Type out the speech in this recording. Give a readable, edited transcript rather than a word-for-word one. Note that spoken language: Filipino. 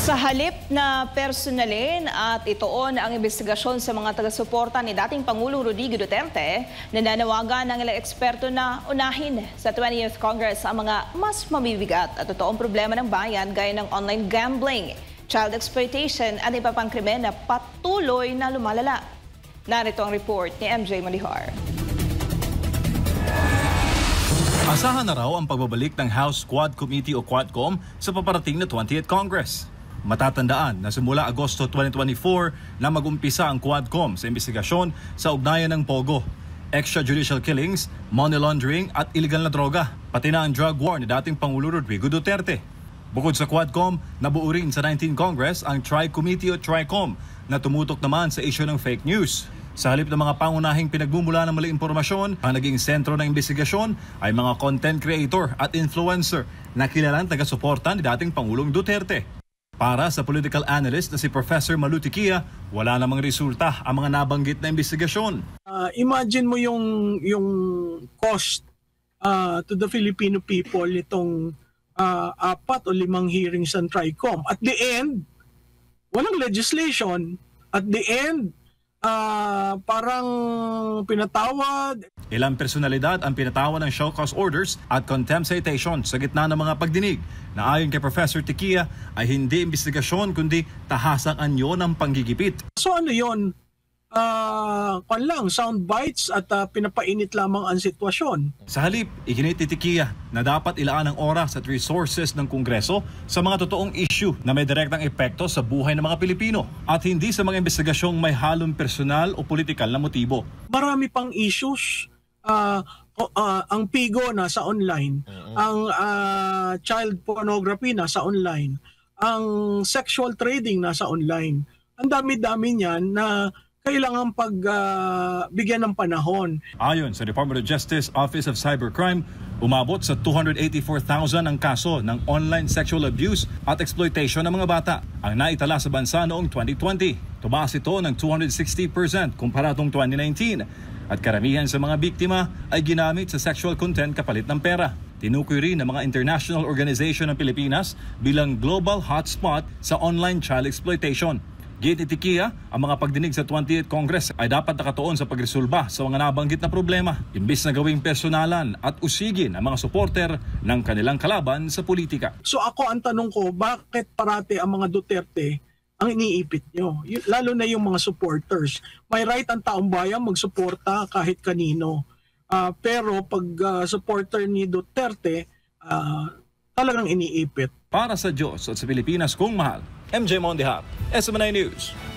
Sa halip na personalin at ituon ang investigasyon sa mga taga-suporta ni dating Pangulong Rodrigo Duterte, nananawagan ng ilang eksperto na unahin sa 20th Congress ang mga mas mabibigat at totoong problema ng bayan gaya ng online gambling, child exploitation at iba pang krimen na patuloy na lumalala. Narito ang report ni MJ Malihar. Asahan na raw ang pagbabalik ng House Quad Committee o Quadcom sa paparating na 20th Congress. Matatandaan na simula Agosto 2024 na mag-umpisa ang Quadcom sa investigasyon sa ugnayan ng Pogo, extrajudicial killings, money laundering at illegal na droga, pati na ang drug war ni dating Pangulo Rodrigo Duterte. Bukod sa Quadcom, nabuo rin sa 19th Congress ang Tri-Committee o Tricom na tumutok naman sa issue ng fake news. Sa halip ng mga pangunahing pinagmumula ng maling impormasyon, ang naging sentro ng investigasyon ay mga content creator at influencer na kilalang taga-suporta ni dating Pangulong Duterte. Para sa political analyst na si Professor Malu Tiquia, wala namang resulta ang mga nabanggit na investigasyon. Imagine mo yung cost to the Filipino people nitong 4 o 5 hearings ng Tricom. At the end, walang legislation. At the end, parang pinatawad. Ilang personalidad ang pinatawad ng show cause orders at contempt citation sa gitna ng mga pagdinig na ayon kay Professor Tiquia ay hindi investigasyon kundi tahasang anyo ng panggigipit. So ano yun? Sound bites at pinapainit lamang ang sitwasyon. Sa halip, iginit ni Tiquia na dapat ilaan ang oras at resources ng Kongreso sa mga totoong issue na may direktang epekto sa buhay ng mga Pilipino at hindi sa mga investigasyong may halong personal o politikal na motibo. Marami pang issues. Ang PIGO nasa online, ang child pornography nasa online, ang sexual trading nasa online. Ang dami-dami niyan na kailangan pagbigyan ng panahon. Ayon sa Department of Justice Office of Cybercrime, umabot sa 284,000 ang kaso ng online sexual abuse at exploitation ng mga bata ang naitala sa bansa noong 2020. Tumaas ito ng 260% kumpara noong 2019 at karamihan sa mga biktima ay ginamit sa sexual content kapalit ng pera. Tinukoy rin ng mga international organization ng Pilipinas bilang global hotspot sa online child exploitation. Gate ni Tiquia, ang mga pagdinig sa 20th Congress ay dapat nakatuon sa pagresolba sa mga nabanggit na problema, imbis na gawing personalan at usigin ang mga suporter ng kanilang kalaban sa politika. So ako ang tanong ko, bakit parati ang mga Duterte ang iniipit nyo? Lalo na yung mga supporters. May right ang taong bayan magsuporta kahit kanino. Pero pag supporter ni Duterte, talagang iniipit. Para sa Diyos at sa Pilipinas kung mahal, MJ Mondihar, SMNI News.